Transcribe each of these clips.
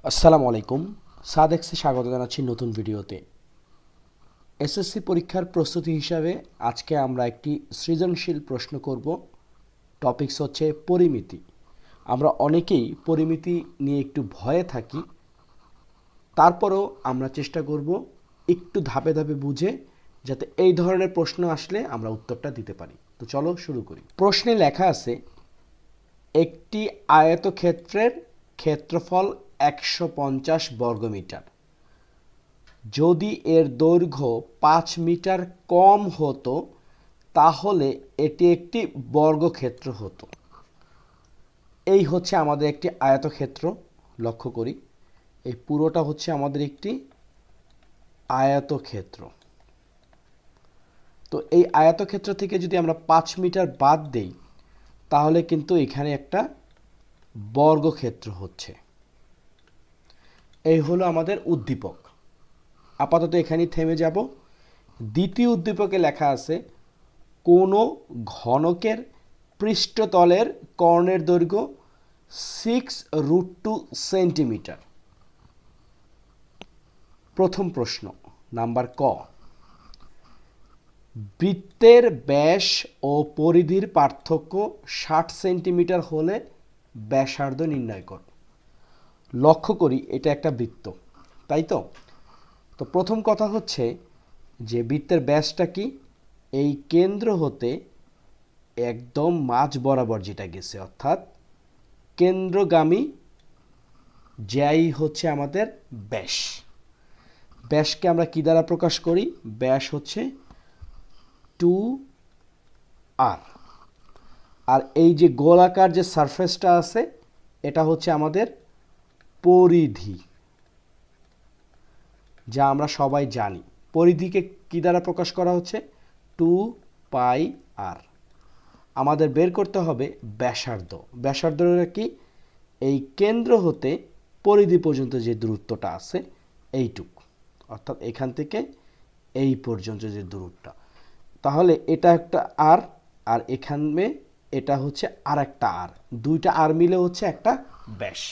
আসসালামু আলাইকুম। সাদেক্সে স্বাগত জানাচ্ছি নতুন ভিডিওতে। এসএসসি পরীক্ষার প্রস্তুতি হিসাবে আজকে আমরা একটি সৃজনশীল প্রশ্ন করব। টপিকস হচ্ছে পরিমিতি। আমরা অনেকেই পরিমিতি নিয়ে একটু ভয়ে থাকি, তারপরেও আমরা চেষ্টা করব একটু ধাপে ধাপে বুঝে যাতে এই ধরনের প্রশ্ন আসলে আমরা উত্তরটা দিতে পারি। তো চলো শুরু করি। প্রশ্নে লেখা আছে, একটি আয়তক্ষেত্রের ক্ষেত্রফল ১৫০ বর্গমিটার। যদি এর দৈর্ঘ্য ৫ মিটার কম হতো তাহলে এটি একটি বর্গক্ষেত্র হতো। এই হচ্ছে আমাদের একটি আয়তক্ষেত্র। লক্ষ্য করি, এই পুরোটা হচ্ছে আমাদের একটি আয়তক্ষেত্র। তো এই আয়তক্ষেত্র থেকে যদি আমরা ৫ মিটার বাদ দেই তাহলে কিন্তু এখানে একটা বর্গক্ষেত্র হচ্ছে। এই হলো আমাদের উদ্দীপক। আপাতত এখানেই থেমে যাব। দ্বিতীয় উদ্দীপকে লেখা আছে, কোনো ঘনকের পৃষ্ঠতলের কর্ণের দৈর্ঘ্য 6√2 সেন্টিমিটার। প্রথম প্রশ্ন নাম্বার ক, বৃত্তের ব্যাস ও পরিধির পার্থক্য 60 সেন্টিমিটার হলে ব্যাসার্ধ নির্ণয় কর। লক্ষ্য করি এটা একটা বৃত্ত, তাই তো? তো প্রথম কথা হচ্ছে যে বৃত্তের ব্যাসটা কি, এই কেন্দ্র হতে একদম মাঝ বরাবর যেটা গেছে, অর্থাৎ কেন্দ্রগামী যাই হচ্ছে আমাদের ব্যাস। ব্যাসকে আমরা কি দ্বারা প্রকাশ করি? ব্যাস হচ্ছে 2r। আর এই যে গোলাকার যে সারফেসটা আছে এটা হচ্ছে আমাদের পরিধি, যা আমরা সবাই জানি। পরিধিকে কি দ্বারা প্রকাশ করা হচ্ছে? 2πr। আমাদের বের করতে হবে ব্যাসার্ধ। ব্যাসার্ধটা কি? এই কেন্দ্র হতে পরিধি পর্যন্ত যে দূরত্বটা আছে এইটুক, অর্থাৎ এখান থেকে এই পর্যন্ত যে দূরত্বটা। তাহলে এটা একটা আর, আর এখানে এটা হচ্ছে আর একটা আর, দুইটা আর মিলে হচ্ছে একটা ব্যাস।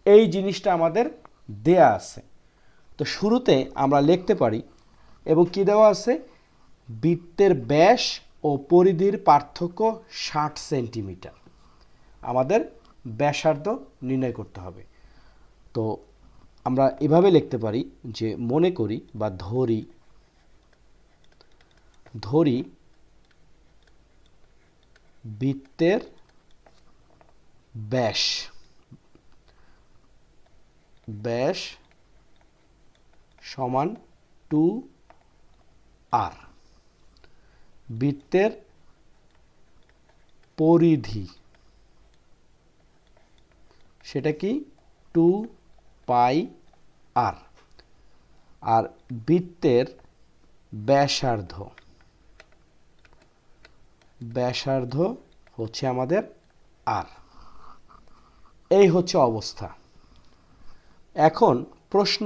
এই জিনিসটা আমাদের দেয়া আছে। তো শুরুতে আমরা লিখতে পারি, এবং কি দেওয়া আছে? বৃত্তের ব্যাস ও পরিধির পার্থক্য 60 সেন্টিমিটার। আমাদের ব্যাসার্ধ নির্ণয় করতে হবে। তো আমরা এভাবে লিখতে পারি যে, মনে করি বা ধরি বৃত্তের ব্যাস সমান 2r। বৃত্তের পরিধি সেটা কি? 2πr। আর বৃত্তের ব্যাসার্ধ হচ্ছে আমাদের r। এই হচ্ছে অবস্থা। এখন প্রশ্ন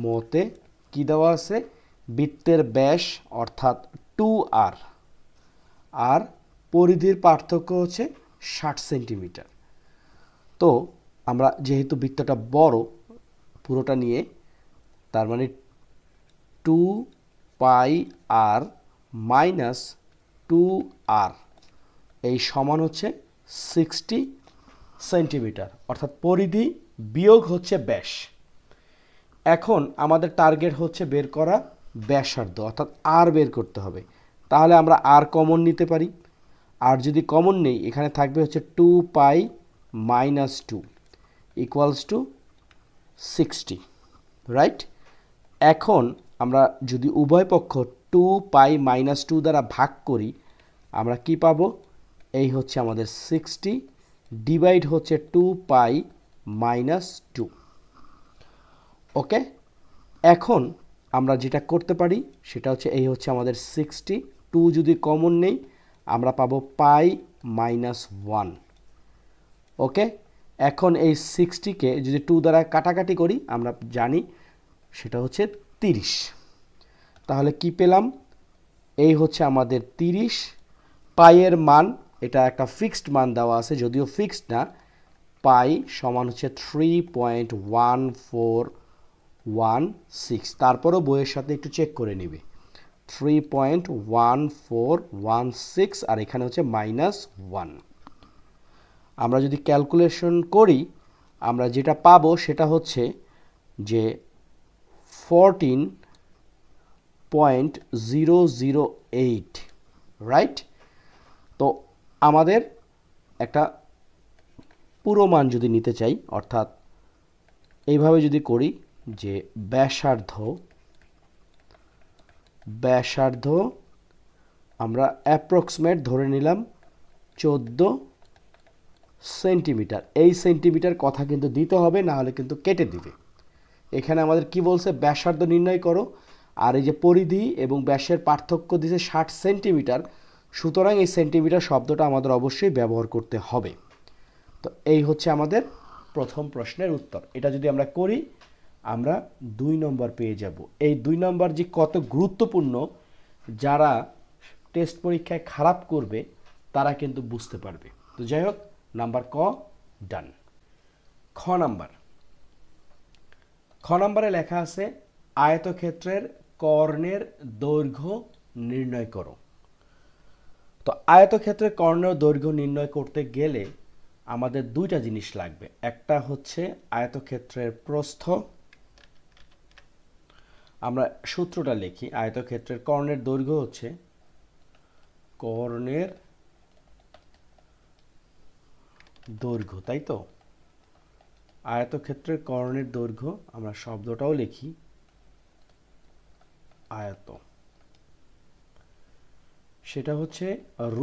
মতে কি দেওয়া আছে? বৃত্তের ব্যাস অর্থাৎ 2r আর পরিধির পার্থক্য হচ্ছে 60 সেন্টিমিটার। তো আমরা যেহেতু বৃত্তটা বড় পুরোটা নিয়ে, তার মানে 2πr মাইনাস 2r এই সমান হচ্ছে 60 সেন্টিমিটার, অর্থাৎ পরিধি বিয়োগ হচ্ছে ব্যাস। এখন আমাদের টার্গেট হচ্ছে বের করা ব্যাসার্ধ, অর্থাৎ আর বের করতে হবে। তাহলে আমরা আর কমন নিতে পারি। আর যদি কমন নেই, এখানে থাকবে হচ্ছে 2π মাইনাস 2 ইকুয়ালস টু 60, রাইট? এখন আমরা যদি উভয় পক্ষ 2π মাইনাস 2 দ্বারা ভাগ করি, আমরা কি পাবো? এই হচ্ছে আমাদের 60 ডিভাইড হচ্ছে 2π মাইনাস 2। ওকে, এখন আমরা যেটা করতে পারি সেটা হচ্ছে, এই হচ্ছে আমাদের 60, 2 যদি কমন নেই আমরা পাবো পাই মাইনাস 1। ওকে, এখন এই 60কে যদি 2 দ্বারা কাটাকাটি করি আমরা জানি সেটা হচ্ছে 30। তাহলে কি পেলাম? এই হচ্ছে আমাদের 30। পাইয়ের মান এটা একটা ফিক্সড মান দেওয়া আছে, যদিও ফিক্সড না। পাই সমান হচ্ছে 3.1416, তারপরও বইয়ের সাথে একটু চেক করে নিবে। 3.1416 আর এখানে হচ্ছে -1। আমরা যদি ক্যালকুলেশন করি আমরা যেটা পাবো সেটা হচ্ছে যে 14.008, রাইট। তো আমাদের একটা পুরো মান যদি নিতে চাই, অর্থাৎ এইভাবে যদি করি যে ব্যাসার্ধ আমরা অ্যাপ্রক্সিমেট ধরে নিলাম 14 সেন্টিমিটার। এই সেন্টিমিটার কথা কিন্তু দিতে হবে, না হলে কিন্তু কেটে দিবে। এখানে আমাদের কি বলছে, ব্যাসার্ধ নির্ণয় করো, আর এই যে পরিধি এবং ব্যাসের পার্থক্য দিছে 60 সেন্টিমিটার, সুতরাং এই সেন্টিমিটার শব্দটা আমাদের অবশ্যই ব্যবহার করতে হবে। তো এই হচ্ছে আমাদের প্রথম প্রশ্নের উত্তর। এটা যদি আমরা করি আমরা 2 নম্বর পেয়ে যাব। এই 2 নম্বর যে কত গুরুত্বপূর্ণ, যারা টেস্ট পরীক্ষায় খারাপ করবে তারা কিন্তু বুঝতে পারবে। তো যাই হোক, নাম্বার ক ডান। খ নম্বরে লেখা আছে আয়তক্ষেত্রের কর্ণের দৈর্ঘ্য নির্ণয় করো। তো আয়তক্ষেত্রের কর্ণের দৈর্ঘ্য নির্ণয় করতে গেলে আমাদের দুইটা জিনিস লাগবে। একটা হচ্ছে আয়তক্ষেত্রের প্রস্থ। আমরা সূত্রটা লিখি, আয়তক্ষেত্রের কর্ণের দৈর্ঘ্য হচ্ছে কর্ণের দৈর্ঘ্য, তাই তো। আয়তক্ষেত্রের কর্ণের দৈর্ঘ্য, আমরা শব্দটাও লিখি আয়ত, সেটা হচ্ছে √,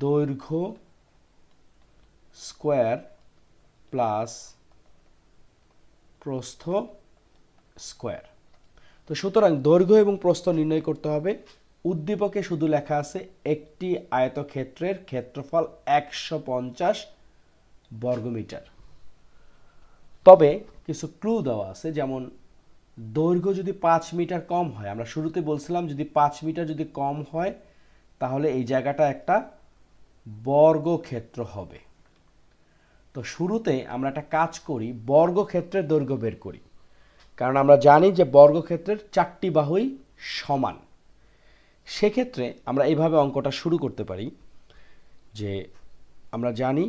দৈর্ঘ্য স্কোয়ার প্লাস প্রস্থ স্কোয়ার। তো সুতরাং দৈর্ঘ্য এবং প্রস্থ নির্ণয় করতে হবে। উদ্দীপকে শুধু লেখা আছে একটি আয়তক্ষেত্রের ক্ষেত্রফল 150 বর্গমিটার। তবে কিছু ক্লু দেওয়া আছে, যেমন দৈর্ঘ্য যদি 5 মিটার কম হয়, আমরা শুরুতে বলছিলাম যদি 5 মিটার যদি কম হয় তাহলে এই জায়গাটা একটা বর্গক্ষেত্র হবে। তো শুরুতে আমরা একটা কাজ করি, বর্গক্ষেত্রের দৈর্ঘ্য বের করি, কারণ আমরা জানি যে বর্গক্ষেত্রের 4টি বাহুই সমান। সেক্ষেত্রে আমরা এইভাবে অঙ্কটা শুরু করতে পারি যে আমরা জানি,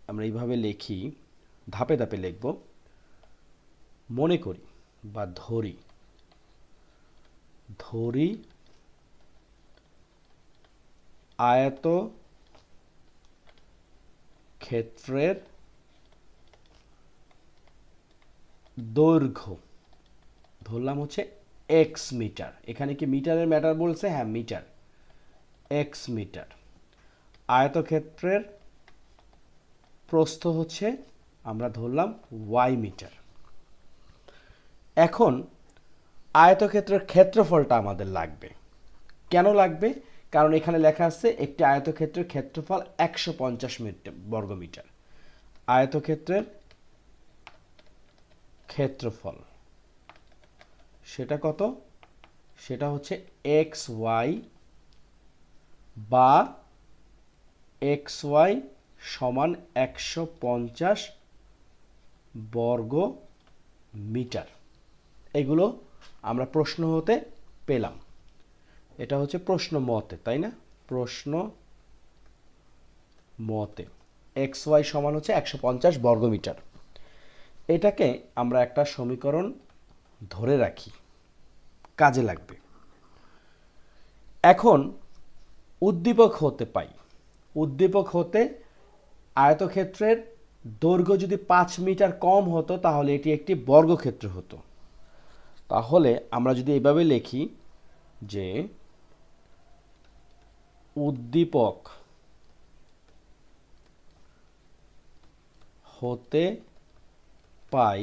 আমরা এইভাবে লিখি, ধাপে ধাপে লিখব। মনে করি বা ধরি আয়ত ক্ষেত্রের দৈর্ঘ্য ধরলাম হচ্ছে x মিটার। এখানে কি মিটারের ম্যাটার বলছে? হ্যাঁ, মিটার, x মিটার। আয়তক্ষেত্রের প্রস্থ হচ্ছে আমরা ধরলাম y মিটার। এখন আয়তক্ষেত্রের ক্ষেত্রফলটা আমাদের লাগবে। কেন লাগবে? কারণ এখানে লেখা আছে একটি আয়তক্ষেত্রের ক্ষেত্রফল 150 বর্গমিটার। আয়তক্ষেত্রের ক্ষেত্রফল সেটা কত? সেটা হচ্ছে xy বা xy সমান 150 বর্গ মিটার। এগুলো আমরা প্রশ্ন হতে পেলাম। এটা হচ্ছে প্রশ্ন মতে, তাই না? প্রশ্ন মতে xy সমান হচ্ছে 150 বর্গমিটার। এটাকে আমরা একটা সমীকরণ ধরে রাখি, কাজে লাগবে। এখন উদ্দীপক হতে পাই, উদ্দীপক হতে আয়তক্ষেত্রের দৈর্ঘ্য যদি 5 মিটার কম হতো তাহলে এটি একটি বর্গক্ষেত্র হতো। তাহলে আমরা যদি এভাবে লিখি যে উদ্দীপক হতে পাই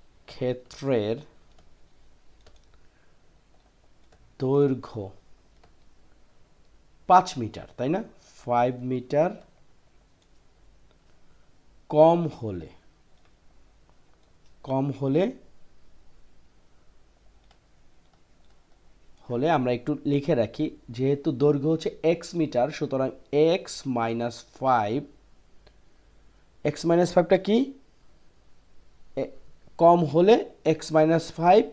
আয়তক্ষেত্রের দৈর্ঘ্য 5 মিটার, তাই না? 5 মিটার কম হলে কম হলে আমরা একটু লিখে রাখি, যেহেতু দৈর্ঘ্য হচ্ছে x মিটার, সুতরাং x মাইনাস 5, x মাইনাস 5টা কি কম হলে x মাইনাস 5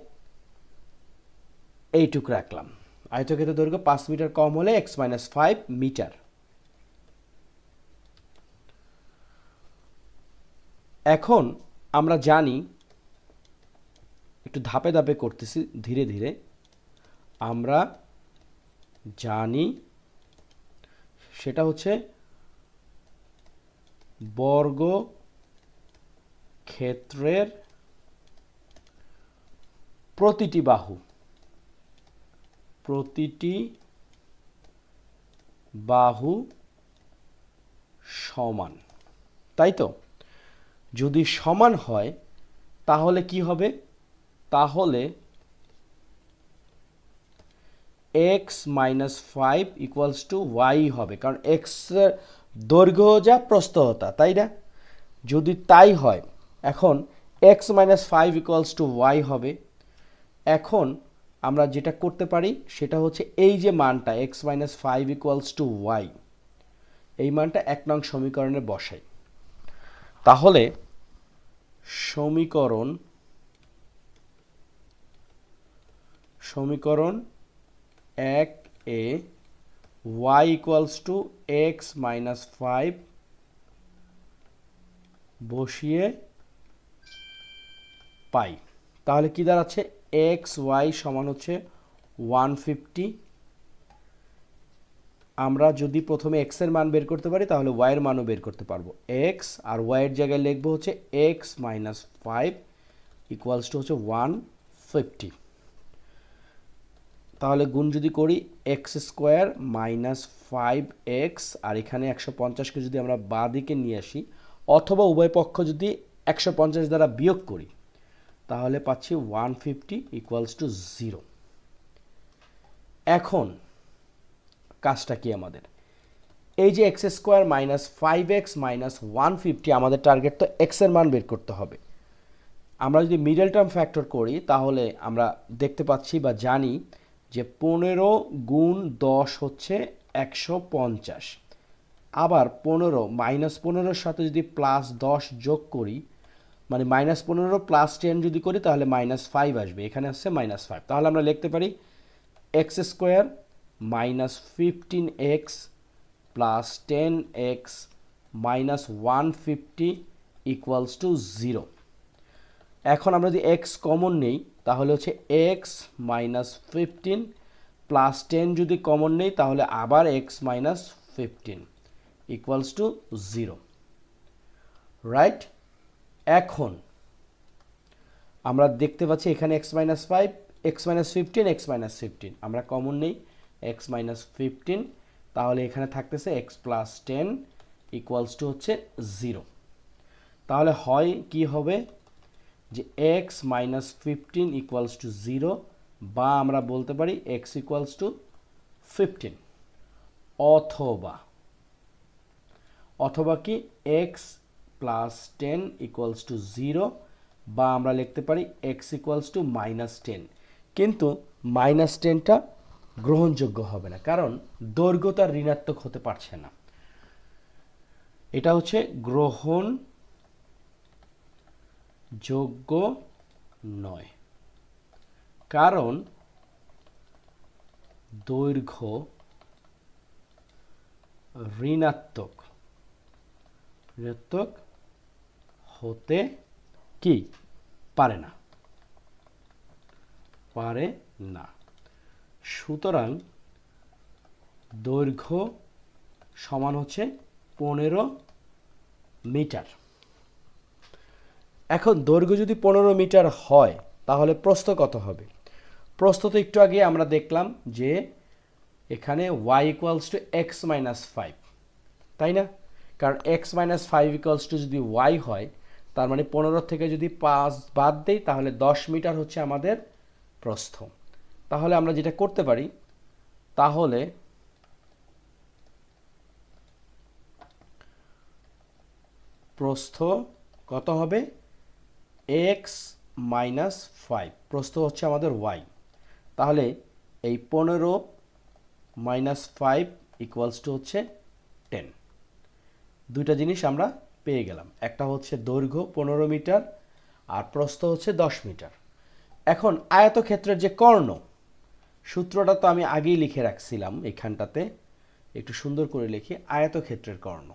এইটুকু রাখলাম। আয়তক্ষেত্রের দৈর্ঘ্য 5 মিটার কম হলে x মাইনাস 5 মিটার। এখন আমরা জানি, একটু ধাপে ধাপে করতেছি ধীরে ধীরে, আমরা জানি সেটা হচ্ছে বর্গ ক্ষেত্রের প্রতিটি বাহু সমান, তাই তো? যদি সমান হয় তাহলে কি হবে? তাহলে x minus 5 equals to y হবে, কারণ x এর দৈর্ঘ্য যা প্রস্থতা, তাই না? যদি তাই হয়, এখন x minus 5 equals to y হবে। এখন আমরা যেটা করতে পারি সেটা হচ্ছে এই যে মানটা x minus 5 equals to y, এই মানটা 1 নং সমীকরণে বসাই। তাহলে সমীকরণ 1 এ y equals to x minus 5 বসিয়ে পাই। তাহলে কি দাঁড়াচ্ছে? xy সমান হচ্ছে 150। আমরা যদি প্রথমে x এর মান বের করতে পারি তাহলে y এর মানও বের করতে পারবো। x আর y এর জায়গায় লিখবো হচ্ছে x মাইনাস 5 ইকুয়ালস টু হচ্ছে 150। তাহলে গুণ যদি করি এক্স স্কোয়ার মাইনাস 5x, আর এখানে 150কে যদি আমরা বাঁ দিকে নিয়ে আসি অথবা উভয় পক্ষ যদি 150 দ্বারা বিয়োগ করি তাহলে পাচ্ছি 150 ইকুয়ালস টু 0। এখন কাজটা কি আমাদের? এই যে x square minus 5x minus 150, আমাদের টার্গেট তো এক্স এর মান বের করতে হবে। আমরা যদি মিডল টার্ম ফ্যাক্টর করি তাহলে আমরা দেখতে পাচ্ছি বা জানি যে 15 গুণ 10 হচ্ছে 150। আবার 15 মাইনাস 15-র সাথে যদি প্লাস 10 যোগ করি, মানে মাইনাস 15 প্লাস 10 যদি করি তাহলে মাইনাস 5 আসবে, এখানে আসছে মাইনাস 5। তাহলে আমরা লিখতে পারি x square minus 15x plus 10x minus 150 equals to 0। এখন আমরা যদি x কমন নেই তাহলে হচ্ছে x মাইনাস 15 প্লাস 10 যদি কমন নেই তাহলে আবার x minus 15 equals to 0, right? এখন আমরা দেখতে পাচ্ছি এখানে x minus 5, x minus 15, x minus 15 আমরা কমন নেই, x মাইনাস 15, তাহলে এখানে থাকতেছে x প্লাস 10 ইকুয়ালস টু হচ্ছে 0। তাহলে হয় কি হবে যে x মাইনাস 15 ইকুয়ালস টু 0, বা আমরা বলতে পারি x ইকুয়ালস টু 15, অথবা কি x প্লাস 10 ইকুয়ালস টু 0, বা আমরা লিখতে পারি x ইকুয়ালস টু মাইনাস 10। কিন্তু মাইনাস 10টা গ্রহণযোগ্য হবে না, কারণ দৈর্ঘ্য তার ঋণাত্মক হতে পারছে না। এটা হচ্ছে গ্রহণযোগ্য নয়, কারণ দৈর্ঘ্য ঋণাত্মক হতে কি পারে না। সুতরাং দৈর্ঘ্য সমান হচ্ছে 15 মিটার। এখন দৈর্ঘ্য যদি 15 মিটার হয় তাহলে প্রস্থ কত হবে? প্রস্থ তো একটু আগে আমরা দেখলাম যে এখানে y equals to x minus 5, তাই না? কারণ এক্স মাইনাস 5 ইকুয়ালস টু যদি y হয়, তার মানে 15 থেকে যদি 5 বাদ দেই তাহলে 10 মিটার হচ্ছে আমাদের প্রস্থ। তাহলে আমরা যেটা করতে পারি, তাহলে প্রস্থ কত হবে? এক্স মাইনাস 5, প্রস্থ হচ্ছে আমাদের ওয়াই। তাহলে এই 15 মাইনাস 5 ইকুয়ালস টু হচ্ছে 10। দুইটা জিনিস আমরা পেয়ে গেলাম, একটা হচ্ছে দৈর্ঘ্য 15 মিটার আর প্রস্থ হচ্ছে 10 মিটার। এখন আয়তক্ষেত্রের যে কর্ণ, সূত্রটা তো আমি আগেই লিখে রাখছিলাম, এখানটাতে একটু সুন্দর করে লিখি। আয়তক্ষেত্রের কর্ণ,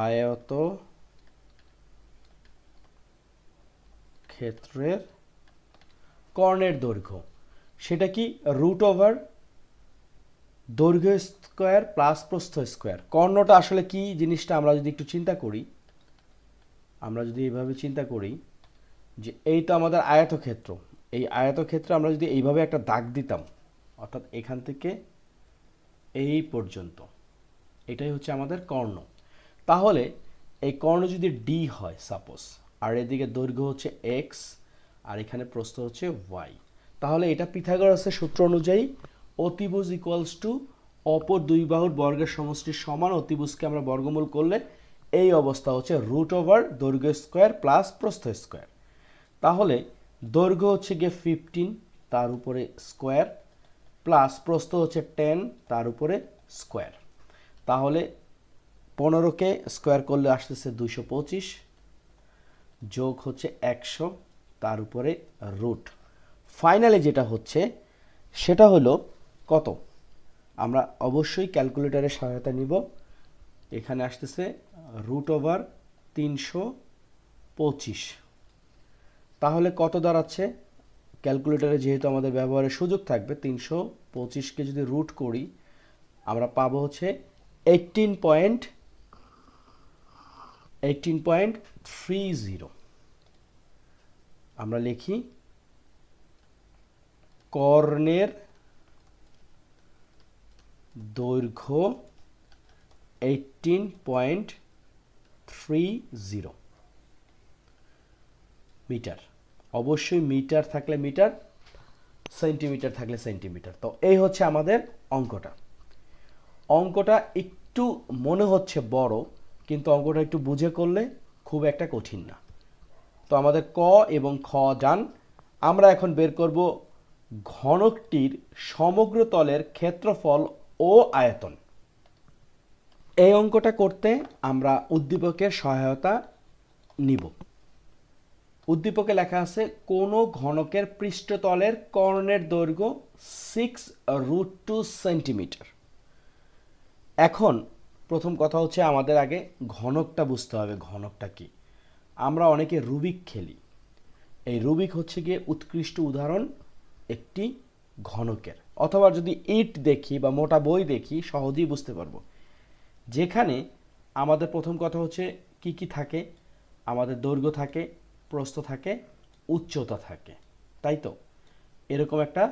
আয়তক্ষেত্রের কর্ণের দৈর্ঘ্য, সেটা কি রুট ওভার দৈর্ঘ্য স্কোয়ার প্লাস প্রস্থ স্কোয়ার। কর্ণটা আসলে কি জিনিসটা আমরা যদি একটু চিন্তা করি, আমরা যদি এইভাবে চিন্তা করি যে এই তো আমাদের আয়তক্ষেত্র, এই আয়তক্ষেত্রে আমরা যদি এইভাবে একটা দাগ দিতাম, অর্থাৎ এখান থেকে এই পর্যন্ত, এটাই হচ্ছে আমাদের কর্ণ। তাহলে এই কর্ণ যদি ডি হয় সাপোজ, আর এদিকে দৈর্ঘ্য হচ্ছে এক্স আর এখানে প্রস্থ হচ্ছে ওয়াই, তাহলে এটা পিথাগোরাসের সূত্র অনুযায়ী অতিভুজ ইকুয়ালস টু অপর দুই বাহুর বর্গের সমষ্টির সমান। অতিভুজকে আমরা বর্গমূল করলে এই অবস্থা হচ্ছে রুট ওভার দৈর্ঘ্য স্কোয়ার প্লাস প্রস্থ স্কোয়ার। তাহলে দৈর্ঘ্য হচ্ছে গিয়ে 15 তার উপরে স্কোয়ার প্লাস প্রস্থ হচ্ছে 10 তার উপরে স্কোয়ার। তাহলে 15কে স্কোয়ার করলে আসতেছে 225 যোগ হচ্ছে 100 তার উপরে রুট। ফাইনালি যেটা হচ্ছে সেটা হলো কত, আমরা অবশ্যই ক্যালকুলেটরের সহায়তা নিব। এখানে আসতেছে রুট ওভার 325। তাহলে কত দাঁড়াচ্ছে, ক্যালকুলেটরে যেহেতু আমাদের ব্যবহারের সুযোগ থাকবে, 325কে যদি রুট করি আমরা পাবো হচ্ছে 18.30। আমরা লিখি কর্ণের দৈর্ঘ্য 18.30 মিটার। অবশ্যই মিটার থাকলে মিটার, সেন্টিমিটার থাকলে সেন্টিমিটার। তো এই হচ্ছে আমাদের অঙ্কটা। অঙ্কটা একটু মনে হচ্ছে বড়, কিন্তু অঙ্কটা একটু বুঝে করলে খুব একটা কঠিন না। তো আমাদের ক এবং খ ডান। আমরা এখন বের করব ঘনকটির সমগ্র তলের ক্ষেত্রফল ও আয়তন। এই অঙ্কটা করতে আমরা উদ্দীপকের সহায়তা নিব। উদ্দীপকে লেখা আছে কোনো ঘনকের পৃষ্ঠতলের কর্ণের দৈর্ঘ্য 6√2 সেন্টিমিটার। এখন প্রথম কথা হচ্ছে আমাদের আগে ঘনকটা বুঝতে হবে। ঘনকটা কি? আমরা অনেকে রুবিক খেলি। এই রুবিক হচ্ছে গিয়ে উৎকৃষ্ট উদাহরণ একটি ঘনকের। অথবা যদি ইট দেখি বা মোটা বই দেখি সহজেই বুঝতে পারবো। যেখানে আমাদের প্রথম কথা হচ্ছে কি কি থাকে, আমাদের দৈর্ঘ্য থাকে, প্রস্থ থাকে, উচ্চতা থাকে, তাই তো? এরকম একটা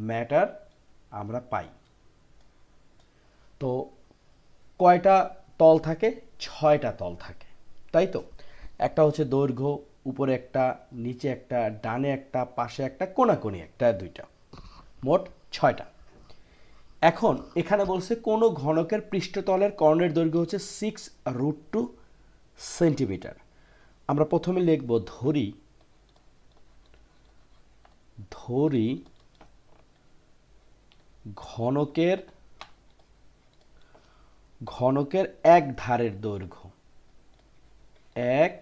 ম্যাটার আমরা পাই। তো কয়টা তল থাকে? 6টা তল থাকে, তাই তো? একটা হচ্ছে দৈর্ঘ্য, উপরে একটা, নিচে একটা, ডানে একটা, পাশে একটা, কোণাকোণি একটা, দুইটা, মোট 6টা। এখন এখানে বলছে কোনো ঘনকের পৃষ্ঠতলের কর্ণের দৈর্ঘ্য হচ্ছে 6√2 সেন্টিমিটার। আমরা প্রথমে লিখব ধরি ঘনকের এক ধারের দৈর্ঘ্য, এক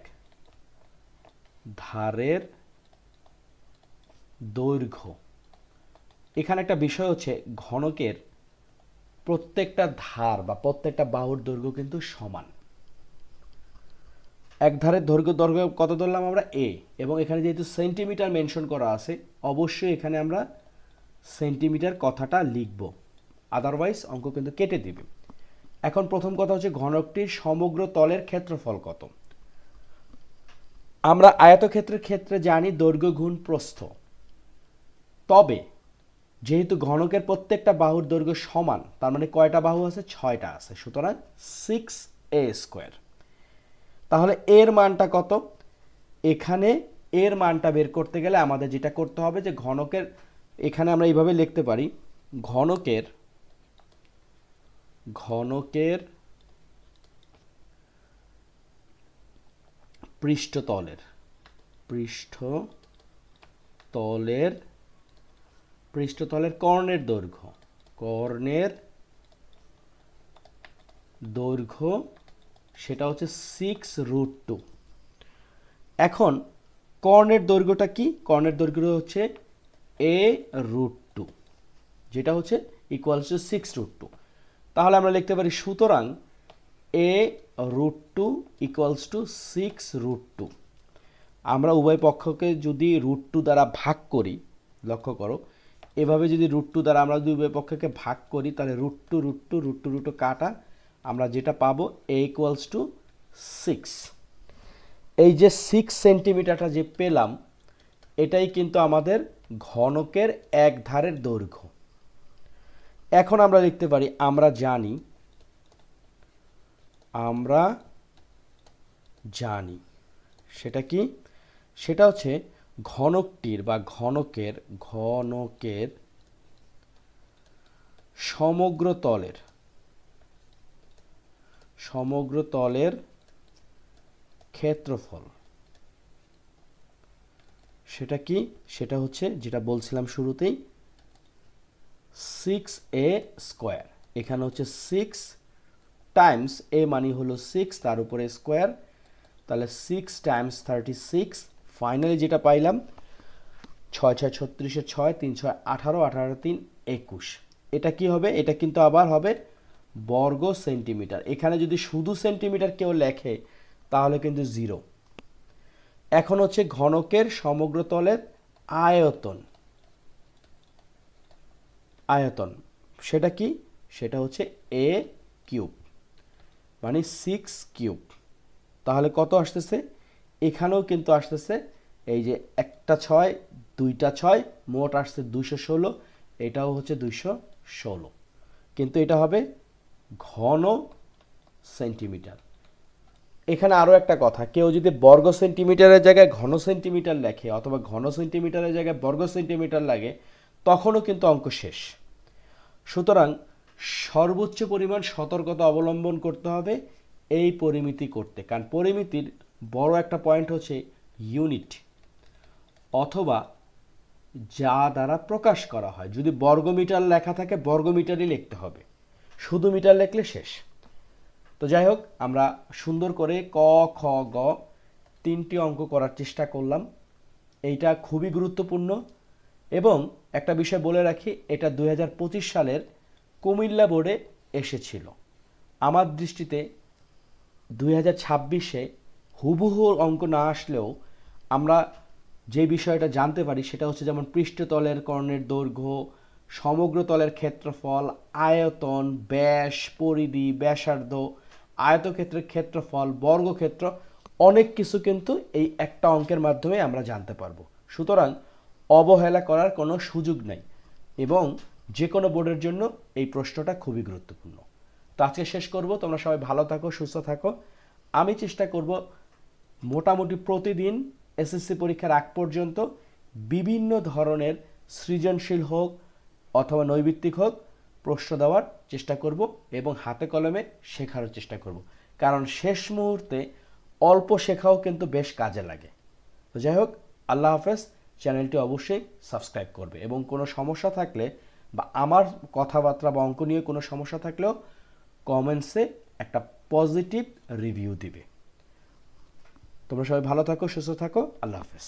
ধারের দৈর্ঘ্য। এখানে একটা বিষয় হচ্ছে ঘনকের প্রত্যেকটা ধার বা প্রত্যেকটা বাহুর দৈর্ঘ্য কিন্তু সমান। এক ধারের দৈর্ঘ্য কত ধরলাম আমরা? এ। এবং এখানে যেহেতু সেন্টিমিটার মেনশন করা আছে, অবশ্যই এখানে আমরা সেন্টিমিটার কথাটা লিখব, আদারওয়াইজ অঙ্ক কিন্তু কেটে দিবে। এখন প্রথম কথা হচ্ছে ঘনকটির সমগ্র তলের ক্ষেত্রফল কত। আমরা আয়তক্ষেত্রের ক্ষেত্রে জানি দৈর্ঘ্য গুণ প্রস্থ। তবে যেহেতু ঘনকের প্রত্যেকটা বাহুর দৈর্ঘ্য সমান, তার মানে কয়টা বাহু আছে? 6টা আছে, সুতরাং 6a²। তাহলে এর মানটা কত? এখানে এর মানটা বের করতে গেলে আমাদের যেটা করতে হবে যে ঘনকের, এখানে আমরা এইভাবে লিখতে পারি, ঘনকের পৃষ্ঠতলের কর্ণের দৈর্ঘ্য সেটা হচ্ছে 6√2। এখন কর্ণের দৈর্ঘ্যটা কি? কর্ণের দৈর্ঘ্য হচ্ছে a√2, যেটা হচ্ছে ইকুয়ালস টু 6√2। তাহলে আমরা লিখতে পারি সুতরাং a√2 ইকুয়ালস টু 6√2। আমরা উভয় পক্ষকে যদি √2 দ্বারা ভাগ করি, লক্ষ্য করো এভাবে যদি √2 দ্বারা আমরা যদি উভয় পক্ষকে ভাগ করি তাহলে √2 কাটা, আমরা যেটা পাবো a ইকুয়ালস টু 6। এই যে 6 সেন্টিমিটারটা যে পেলাম এটাই কিন্তু আমাদের ঘনকের এক ধারের দৈর্ঘ্য। এখন আমরা লিখতে পারি আমরা জানি সেটা কি? সেটা হচ্ছে ঘনকটির বা ঘনকের সমগ্র তলের ক্ষেত্রফল। সেটা কি? সেটা হচ্ছে যেটা বলছিলাম শুরুতেই 6a²। এখানে হচ্ছে 6 টাইমস a মানে হলো 6, তার উপরে স্কোয়ার, তাহলে 6 টাইমস 36। ফাইনালি যেটা পাইলাম 6 6 36 6, 3 6 18, 18 3 21। এটা কি হবে? এটা কিন্তু আবার হবে বর্গ সেন্টিমিটার। এখানে যদি শুধু সেন্টিমিটার কেউ লেখে তাহলে কিন্তু 0। এখন হচ্ছে ঘনকের সমগ্র তলের আয়তন। সেটা কি? সেটা হচ্ছে a³ মানে 6³। তাহলে কত আসতেছে? এখানেও কিন্তু আসতেছে এই যে একটা 6 দুইটা 6 মোট আসছে 216, এটাও হচ্ছে 216, কিন্তু এটা হবে ঘন সেন্টিমিটার। এখানে আরও একটা কথা, কেউ যদি বর্গ সেন্টিমিটারের জায়গায় ঘন সেন্টিমিটার লেখে অথবা ঘন সেন্টিমিটারের জায়গায় বর্গ সেন্টিমিটার লাগে তখনও কিন্তু অঙ্ক শেষ। সুতরাং সর্বোচ্চ পরিমাণ সতর্কতা অবলম্বন করতে হবে এই পরিমিতি করতে, কারণ পরিমিতির বড় একটা পয়েন্ট হচ্ছে ইউনিট অথবা যা দ্বারা প্রকাশ করা হয়। যদি বর্গমিটার লেখা থাকে বর্গমিটারই লিখতে হবে, শুধু মিটার লিখলে শেষ। তো যাই হোক, আমরা সুন্দর করে ক খ গ 3টি অঙ্ক করার চেষ্টা করলাম। এইটা খুবই গুরুত্বপূর্ণ এবং একটা বিষয় বলে রাখি, এটা 2025 সালের কুমিল্লা বোর্ডে এসেছিল। আমার দৃষ্টিতে 2026-এ হুবহু অঙ্ক না আসলেও আমরা যে বিষয়টা জানতে পারি সেটা হচ্ছে যেমন পৃষ্ঠতলের কর্ণের দৈর্ঘ্য, সমগ্র তলের ক্ষেত্রফল, আয়তন, ব্যাস, পরিধি, ব্যাসার্ধ, আয়তক্ষেত্রের ক্ষেত্রফল, বর্গক্ষেত্র, অনেক কিছু কিন্তু এই একটা অঙ্কের মাধ্যমে আমরা জানতে পারবো। সুতরাং অবহেলা করার কোনো সুযোগ নেই এবং যে কোনো বোর্ডের জন্য এই প্রশ্নটা খুবই গুরুত্বপূর্ণ। তো আজকে শেষ করব। তোমরা সবাই ভালো থাকো, সুস্থ থাকো। আমি চেষ্টা করব মোটামুটি প্রতিদিন এসএসসি পরীক্ষার আগ পর্যন্ত বিভিন্ন ধরনের সৃজনশীল হোক অথবা নৈবিত্তিক হোক প্রশ্ন দেওয়ার চেষ্টা করব এবং হাতে কলমে শেখার চেষ্টা করব, কারণ শেষ মুহূর্তে অল্প শেখাও কিন্তু বেশ কাজে লাগে। তো যাই হোক, আল্লাহ হাফেজ। চ্যানেলটি অবশ্যই সাবস্ক্রাইব করবে এবং কোনো সমস্যা থাকলে বা আমার কথাবার্তা বা অঙ্ক নিয়ে কোনো সমস্যা থাকলেও কমেন্টসে একটা পজিটিভ রিভিউ দিবে। তোমরা সবাই ভালো থাকো, সুস্থ থাকো। আল্লাহ হাফেজ।